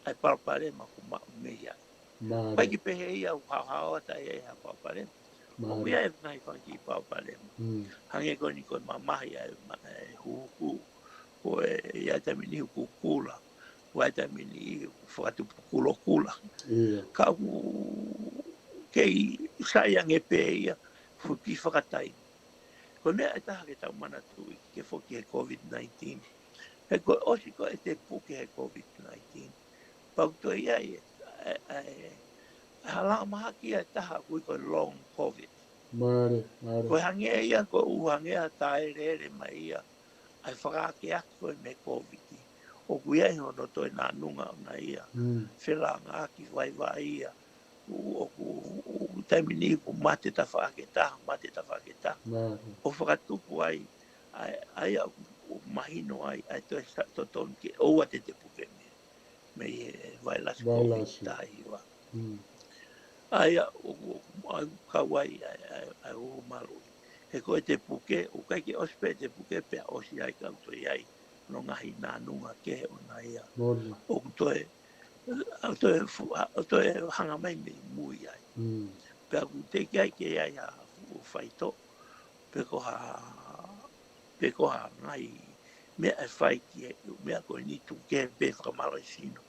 Speaker 2: Ai palpare ma kuma mea. Pai ki pehe ia u hao ta ia ha palpare. O ia e ngai whanki palpare. Hange ko ni ko mamahi ai huku ko e ia tamini huku kula. Ko ia tamini whakatu kulo kula. Ka u kei sayang e pe ia fuki whakatai. Ko mea e taha ke tau manatu i ke whoki he COVID-19. He ko osi ko e te puke he COVID-19. Pau to ia e halanga maha ki e taha kui ko long COVID. Ko hange ia ko uhange a tae rere mai ia ai whakaake aki koe me Koviiti. O kui ai hono toi nā nunga o na ia. Whelanga aki vai ia. O taimini ku mate ta whaake taha, mate ta whaake taha. O whakatupu ai au mahino ai to tonu ke oua te puke me vai las Koviiti taha iwa. Aia o kawai ai o malui. He koe te puke, o kai ke ospe te puke pea osi ai kau toi ai no ngahi nā nunga ke o na ia. O toi hanga mai me mui ai. Pea ku te ki ai ke ai a whaito, peko ha ngai mea e whai ki mea koe ni tu ke pe whakamalo i sino.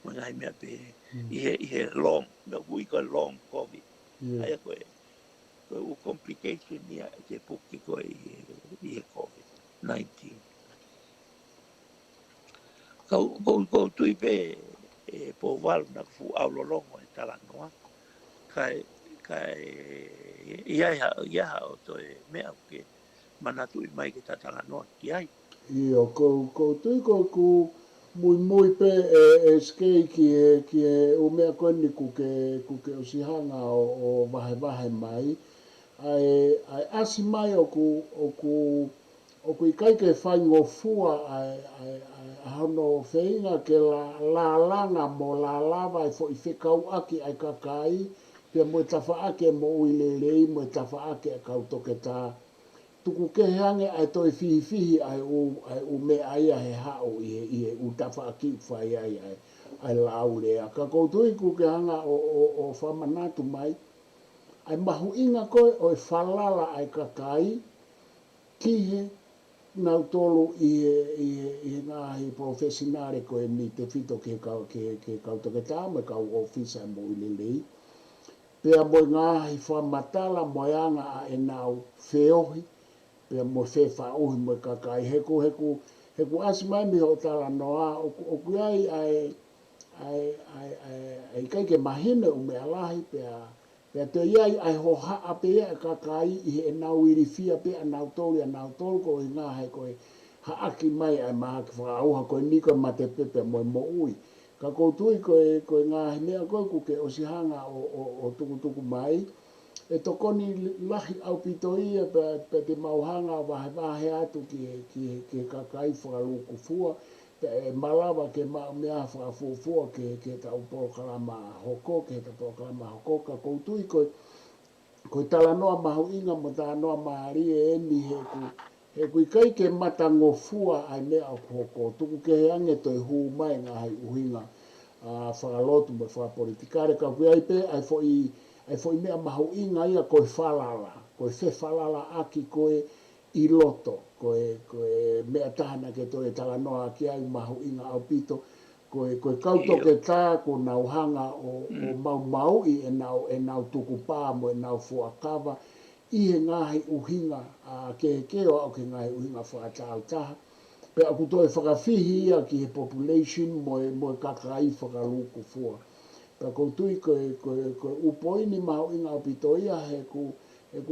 Speaker 2: Ngai mea pe i he long, mea kui koe long COVID. Aia koe u complication ia te puki koe i he COVID-19. Kou tui pe e po walu na fu aulolongo e talanoa. Kai ia o toe mea ke manatu i mai ke tatalanoa ki ai.
Speaker 1: Kou tui ku mui pe e Sikei ki e o mea koe ni kuke o sihanga o vahe mai. Ai asi mai o ku i kai ke whai ngofua ai hono whainga ke la langa mo la lava i fo i whekau aki ai kakai, pia mo e tawha ake mo uilelei, mo e tawha ake a kau toke tā tuku keheange ai toi fihi ai u me aia he hao i u tafa ki whai ai laulea. Ka koutui ku kehanga o whamanatu mai, ai mahu inga koe o whalala ai kakai, kihe nau tolu i ngahi profesionare koe ni te whito ke kautoke tāma kau ofisa mo i lelei. Pea mo ngahi whamatala mo anga a e nau wheohi, pea mo whewha ohi mo kakai heku asmai mi ho tala noa o kuai ai kai ke mahine o me alahi pea te iai ai ho haa pe ia kakai i e nau irifia pe a nau tolu ko i ngahi koe haaki mai ai mahaki whakauha koe niko ma te pepe mo ui. Ka koutui koe ngahi mea koe kuke o sihanga o tukutuku mai, e tokoni lahi au pito ia pe te mauhanga wahe atu ki kakai whakaluku fua, pe e malawa ke mea whakafufua ke tau Polokalama hoko, ke ta Polokalama hoko, ka koutui koe tala noa mahu inga mo tā noa maari e eni he kui kai ke mata ngofua ai mea o hoko, tuku ke he ange toi huu mai ngā hai uhinga whakalotu mo whakapolitikare, ka kui ai pe ai fo i mea mahu inga ia koe whalala aki koe i loto, koe mea tahana ke toi tala noa ki ai mahu inga au pito, koe kautoke tā ko nau hanga o mau i e nau tuku pā mo e nau fuakawa, i he ngahi uhinga ke o au ke ngahi uhinga whakatau taha, pe aku toi whakawhihi ia ki he population mo e kakai whakaluku fua. Ka koutui koe upoini mahu inga o pito ia he ku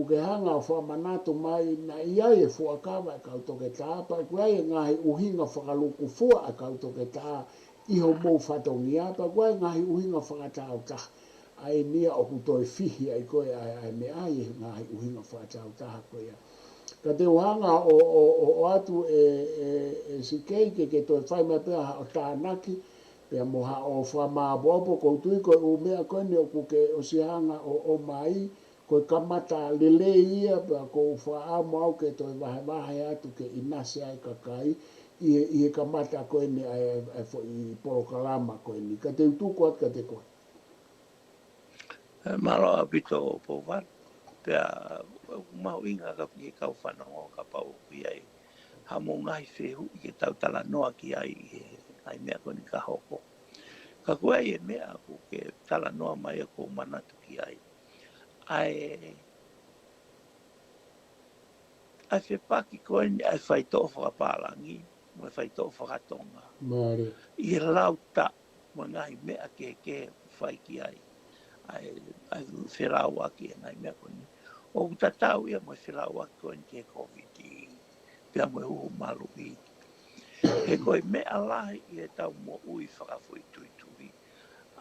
Speaker 1: ke hanga o whamanatu mai na iai e fuakawa e kautoke tā, pa kuai e ngahi uhinga whakaluku fua e kautoke tā, iho mou whatongi a, pa kuai ngahi uhinga whakatau taha. Ai nia o kutoi fihi ai koe ai me ai e ngahi uhinga whakatau taha koe ia. Ka te uhanga o atu e Sikei ke toi whai mai pēha o tānaki, pea moha o whamāpopo koutui koe u mea koe ni o kuke o sihanga o mai, koe kamata lele ia, pea ko u whaamo au ke toi wahe atu ke inase ai kakai, i he kamata koe ni ai fo i Polokalama koe ni. Ka te utuku at ka te koe.
Speaker 2: Malo a pito o povar, pea mau inga ka ki kau whanongo ka pau ki ai hamo ngai whehu i ke tau tala noa ki ai mea koni ka hoko. Ka kua e mea ku ke tala noa mai a ko manatu ki ai. Ai whepaki koe ni ai whaitoa whakapālangi, mo whaitoa whakatonga.
Speaker 1: Māre.
Speaker 2: I lauta mo ngai mea ke whai ki ai. Ai whiraua ki e ngai mea koni. O tatau ia mo whiraua ki koe ni ke Koviiti. Pea mo uhu malu i. He koe mea lahi i e tau mo ui whakafui tui.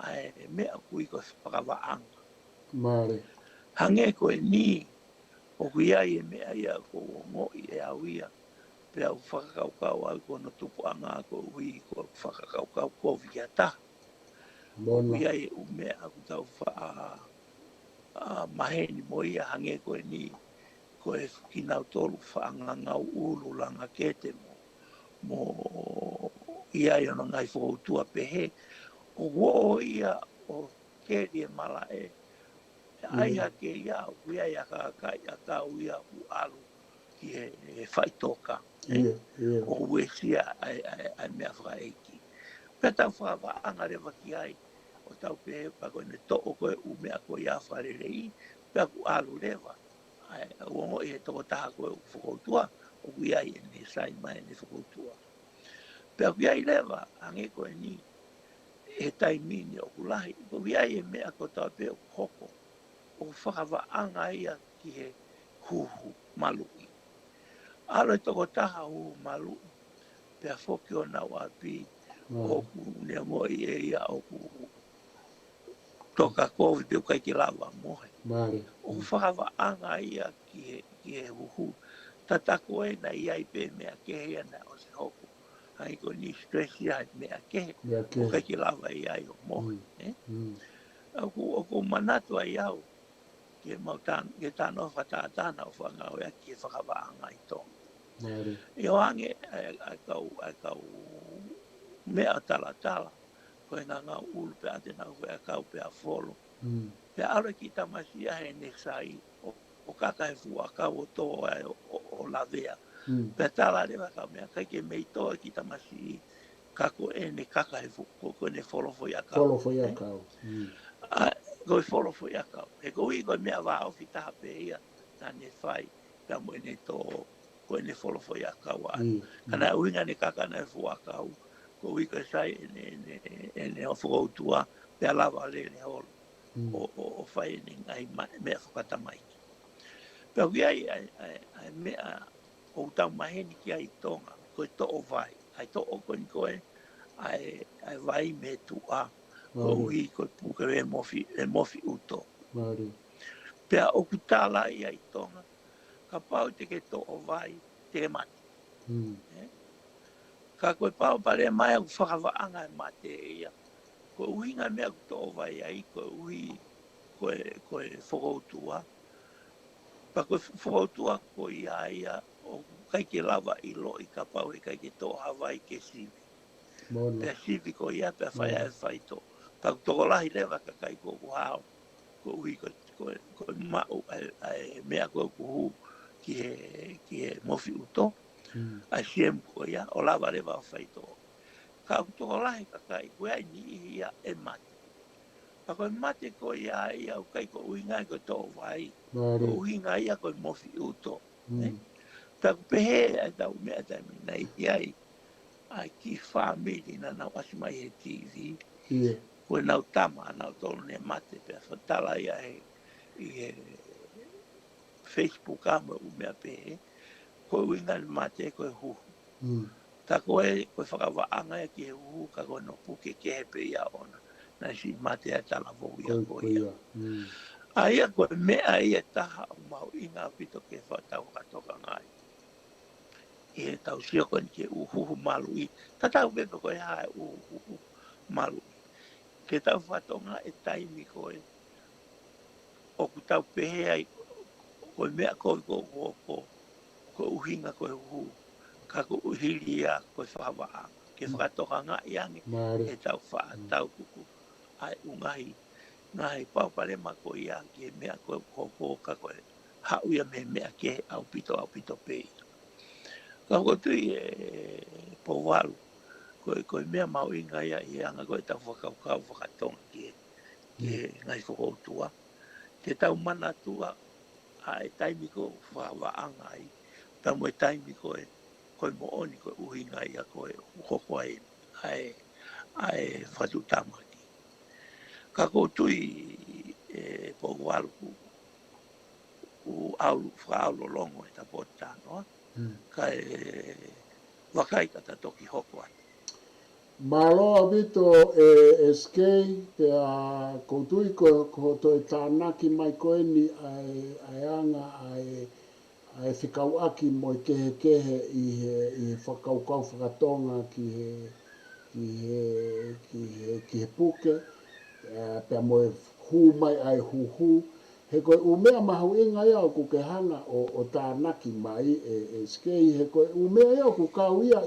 Speaker 2: Ai mea kui ko whakawaanga.
Speaker 1: Māre.
Speaker 2: Hange koe ni, o kui ai e mea ia ko ngoi e au ia. Pea u whakakaukau au ko no tupu anga ko ui ko whakakaukau ko viata. O kui ai e u mea aku tau maheni mo ia hange koe ni, koe Finau tolu whaangangau ulu langa kete mo ia i ono ngai whakautua pehe. O wo ia o keri e mala e aiha ke ia o kui ai a kau ia u alu ki e whaitoka. O uesia ai mea whaeiki. Pea tau whakawaanga rewa ki ai, o tau pehe pa koe ne to'o koe u mea koe ia wharerei, pea ku alu rewa. Uongo i he toko taha koe u whakautua, o kui ai e ne sai mai ne whakautua. Pea kui ai rewa, ange koe ni, e taimini o kulahi, kui ai e mea ko tau pehe o hoko, o whakawaanga ia ki he huhu malui. Alo i toko taha huhu malui, pea whoki o nau api, o ku nea moi e ia o ku toka Koviiti o kai ki lawa mohe. O whakawaanga ia ki he huhu. Tatako e na iai pe mea kehe ana o se hoko. Hai ko ni stress ia mea kehe. O kai ki lawa iai o mohe. O ku manatu ai au. ke mautan ke tano whataatana o whangau ea ki e whakawaanga i Tonga. I o ange kau mea tala koe ngā ulu pe atena koe a kau pe a wholo. Pe aure ki tamasi a he ne sai o kaka he fua kau o tō o lavea. Pe tala rewa kau mea kai ke mei toa ki tamasi kako e ne kaka he fua koe ne wholofo i a kau.
Speaker 1: Wholofo i a kau.
Speaker 2: Koe wholofo i a kau. He koe koe mea wā ofi taha pe ia ta ne whai pe mo ne tō koe ne wholofo i a kau ai. Kana uinga ne kaka ne fua kau. Ko wika sai ne o whakautua pe alawa le holo o whai ni ngai mea whakatamaiki. Pea ki ai mea o tau maheni ki ai Tonga, koe to o vai, ai to o koe koe, ai vai me tu a, ko ui koe puke e mofi uto. Pea o kutala i ai Tonga, ka pau te ke to o vai, te ke mate. Ka koe pao pare mai au whakawaanga e mate ia. Koe uhinga mea kuto o vai ai, koe uhi koe whakautua. Pa koe whakautua koe ia o kai ke lava i lo i ka pau e kai ke tō Hawaii ke sivi. Pea sivi ko ia pea whai ai whaito. Pa toko lahi lewa ka kai ko hao. Koe uhi koe mau mea koe kuhu ki he mofi uto. Ai siempu ko ia, o lava rewa o whaito. Ka toko lahi ka kai, koe ai ni ia e mate. Pa koe mate ko ia o kai ko uhinga ko tō vai. Ko uhinga ia ko mofi uto. Pa ko pehe ai tau mea taimi nei ai. Ai ki whamiri na nau asimai he TV. Koe nau tama, nau tolu ne mate. Pea whatala ia i he Facebook ama umea pehe. Koe uhinga ni mate koe huhu. Ta koe whakawaanga e ki he uhu ka koe no puke ke hepe ia ona. Na si mate a tala vau ia koe ia. Aia koe mea ia taha o mau inga pito ke whatau katoka ngai. I he tau sio koe ke uhuhu malui. Ta tau pepe koe hae uhuhu malui. Ke tau whatonga e taimi koe. O ku tau pehe ai koe mea koe ko uhinga koe uhu. Ka ko uhiri ia koe whawaa. Ke whakatoka ngai ange. E tau whaatau kuku. Ai ungahi. Ngai paupare mako ia ke mea koe koko ka koe. Hau ia mea ke au pito pei. Ka koe tui powalu. Koe mea mau inga ia i anga koe tau whakaukau whakatonga ke ngai whakautua. Ke tau mana tua ai taimi ko whawaanga ai. Tau mo taimi koe mo oni koe uhinga ia koe ukoko ai whatutamaki. Ka koe tui powalu u whaaulo longo e ta potanoa. Ka wakai kata toki hoko atu.
Speaker 1: MALO avito e Sikei pe a koutui ko to e tānaki mai koe ni ai anga ai whikau aki mo i kehe i he whakaukau whakatonga ki he puke pe mo e hu mai ai huhu. He koe umea mahu inga ia o ku ke hanga o tānaki mai e Sikei. He koe umea ia o ku kau ia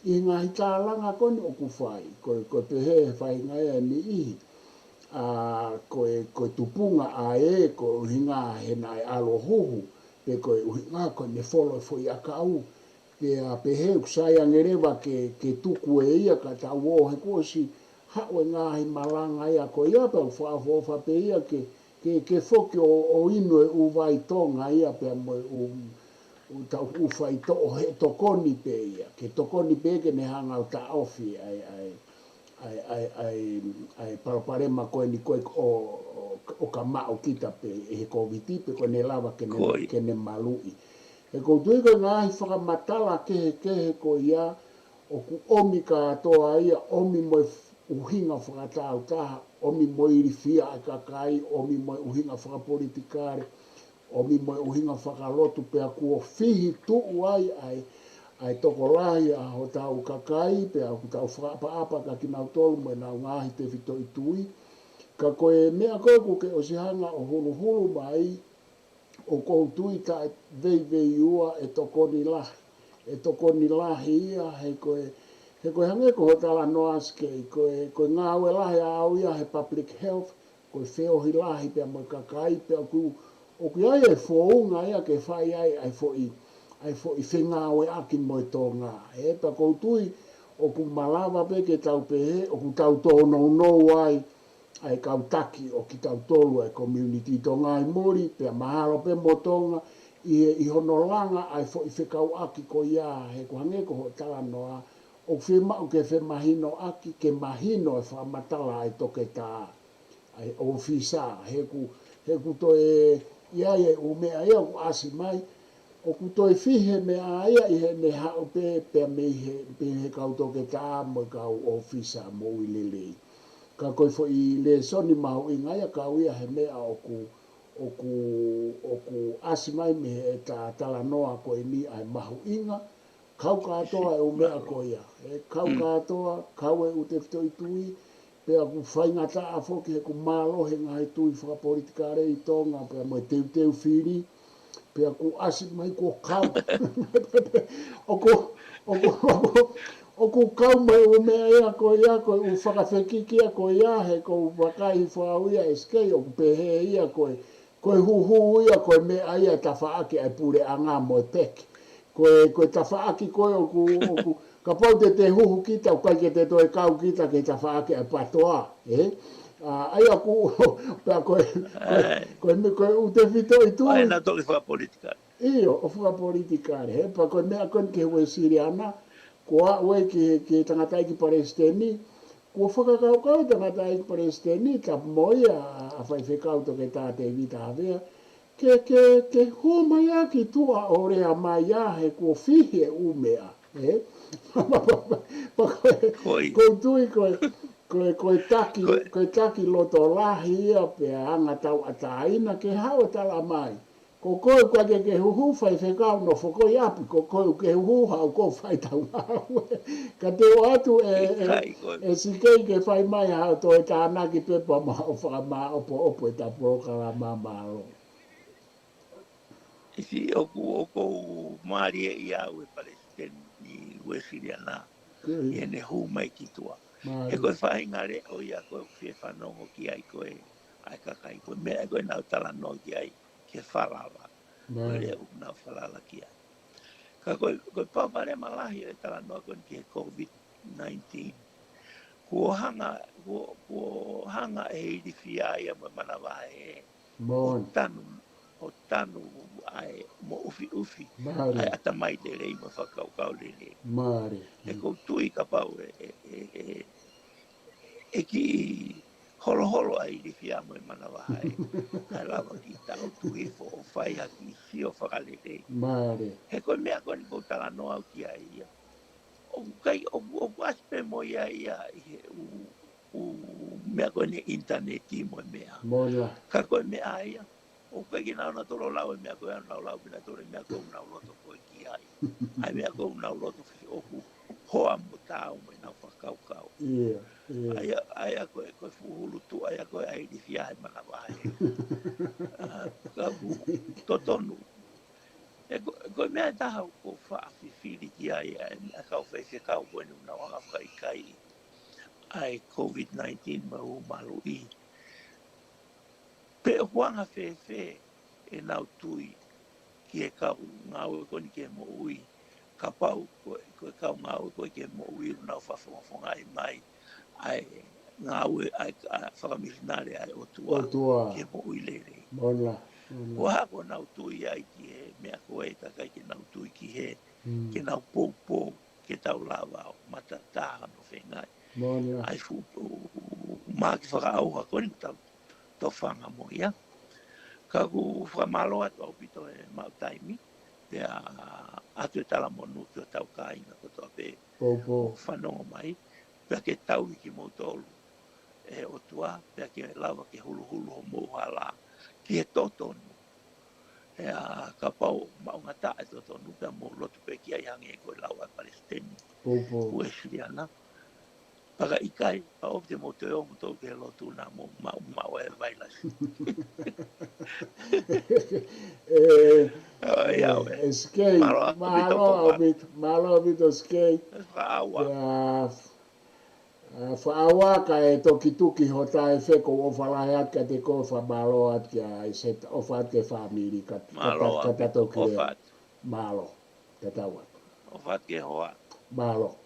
Speaker 1: i ngā hitālanga koni o ku whai. Koe pehe he whai ngai ni ihi. Koe tupunga a koe uhinga he nai alo huhu. Pe koe uhinga koe me wholo fo i a kau. Pe a pehe kusai angerewa ke tuku e ia ka tau o he kuosi. Haue ngā he malanga ia koe ia pe whaafofa pe ia ke whoki o ino e uwai tonga ia pe mo u tau uwhai to o he tokoni pe ia. Ke tokoni pe ke ne hanga o ta ofi ai paraparema koe ni koe o ka mao kita pe he Koviiti pe koe ne lava ke ne malui. He koutui koe ngāhi whakamatala ke koe ia o ku omi ka atoa ia, omi mo uhinga whakatau taha, omi mo irifia ai kakai, omi mo uhinga whakapolitikare, omi mo uhinga whakalotu pe a kua whihi tuu ai toko lahi a ho tau kakai, pe a ku tau whakaapa ka ki nau tolu mo nau ngahi te whito i tui, Ka koe mea koe ku ke o se hanga o hulu mai, o kou tuita e vei ua e tokoni lahi. E tokoni lahi ia he koe hange ko hotala noa Sikei, koe ngāwe lahi au ia he public health, koe whiohi lahi pia mo kakai pia ku o ku ai e fōunga ia ke whai ai fo i whengawe aki mo i Tonga. E pa kou tui o ku malawa pe ke tau pehe, o ku tau tōnou nou ai kau taki o ki tau tolu ai community Tonga i Muli, pia mahalo pe mo Tonga, i honolanga ai fo i whekau aki ko ia he ko hange ko ho tala noa, o ke whe mahino aki, ke mahino e whamatala ai toke tā, ai ofisa, he ku to ia umea ia ku asi mai, o ku toi fihe me a ia i he ne hao pe me he kau toke tā mo kau ofisa mo i lilei. Ka koe fo i le soni mahu i ngaia ka uia he mea o ku asi mai me he ta tala noa koe ni ai mahu inga, kau katoa e umea ko ia. Kau katoa, kau e ute fito i tui, pea ku whaingata a foki he ku MALO he ngai tui whakapolitikare i Tonga, pea mo e teu whiri, pea ku asi mai ko kau. O ku kau mai o mea ia ko u whakawhekikia ko ia he ko wakai whau ia e Sikei o ku pehe ia koe huhu ia koe mea ia tawhaake ai pure anga mo e peke. Koe tawhaaki koe o ku ka pau te huhu kita o kai ke te toe kau kita ke tawhaake ai patoa. Aia ku pea koe ute whito i tui.
Speaker 2: Ai na toki whakapolitikare.
Speaker 1: Iyo, o whakapolitikare. He pa koe mea koe ke hue siri ana, kua ue ke tangata iki Palestini, kua whakakau tangata iki Palestini, ta moia a whaiwhekau toke tāte vita havea, ke huma ia ki tua o rea mai ia he kua whihe umea. Ko tui koe taki loto lahi ia pea anga tau ataina ke hao tala mai. Ko koe ke huhu whai whekau no whakoi api, ko koe ke huhu hau ko whai tau hau. Ka te o atu e Sikei ke whai mai hau to e tānaki pepa ma o whakama opo e ta Polokalama MALO.
Speaker 2: Isi oku maari e ia ue Palestini ue Siriana, i ene hu mai ki tua. He koe whaingare o ia koe whie whanongo ki ai koe ai kakai koe mea koe nau tala no ki ai ke whalala. Koe rea nau whalala ki ai. Ka koe pawhare malahi e tala no koe ki he Covid-19. Kua hanga e hiri whia ia mo manawa e o tanu ai mo ufi ai ata mai le rei mo whakaukau le rei. E koutui ka pau e ki holo ai li whia mo manawa e ai lawa ki tau tui fo o whai haki si o whakale rei. He koe mea koe ni koutala no au ki ai ia. O aspe mo ia mea koe ni interneti mo mea. Ka koe mea ia. O koe ki nau na toro lau e mea koe anau lau pina toro mea koe unau loto koe ki ai. Ai mea koe unau loto whiwhi oku hoa mo tāu mo nau whakaukau. Aia koe fuhulu tu aia koe ai di whiahe mana wahe. Ka ku totonu. E koe mea taha ko whaafifiri ki ai a kau whaiwhi kau koe ni unau anga whaikai ai Covid-19 mau malu i. Pe huanga whewhe e nau tui ki e kau ngau e koni ke mo ui. Ka pau koe kau ngau e koe ke mo ui nau whawhonga i mai ai ngau e whakamirinare ai o tua ke mo ui lere. Ko hako nau tui ai ki he mea koe kakai ke nau tui ki he ke nau pou ke tau lawa o matataha no whengai. Ai fupu maa ki whakaauha koni tau whanga mo ia. Ka ku whamalo atu au pito e mautaimi. Pea atu e tala monu ki o tau kāinga ko toa pe o whanongo mai. Pea ke tau i ki mautolu e o tua. Pea ke lawa ke hulu ho mouhala. Ki he totonu. Ea ka pau maunga ta e totonu. Pea mo lotu pe ki ai hangi e koe lawa e Palestini. Ue Siriana. Paka ikai, pa o te mo te o mo tau ke lotu na mo ma o e vailasi. Ia oe.
Speaker 1: Sikei,
Speaker 2: Malo a bito po wa.
Speaker 1: malo bito Sikei,
Speaker 2: Ka awa.
Speaker 1: ya whaawa ka e toki tuki ho tae wheko o whalahe at ka te ko wha malo at kia e set o whaat ke whamiri
Speaker 2: Malo a
Speaker 1: ka
Speaker 2: bito
Speaker 1: tato ki reo.
Speaker 2: ofat.
Speaker 1: Malo, ka tawa.
Speaker 2: Ofat ke hoa.
Speaker 1: Malo.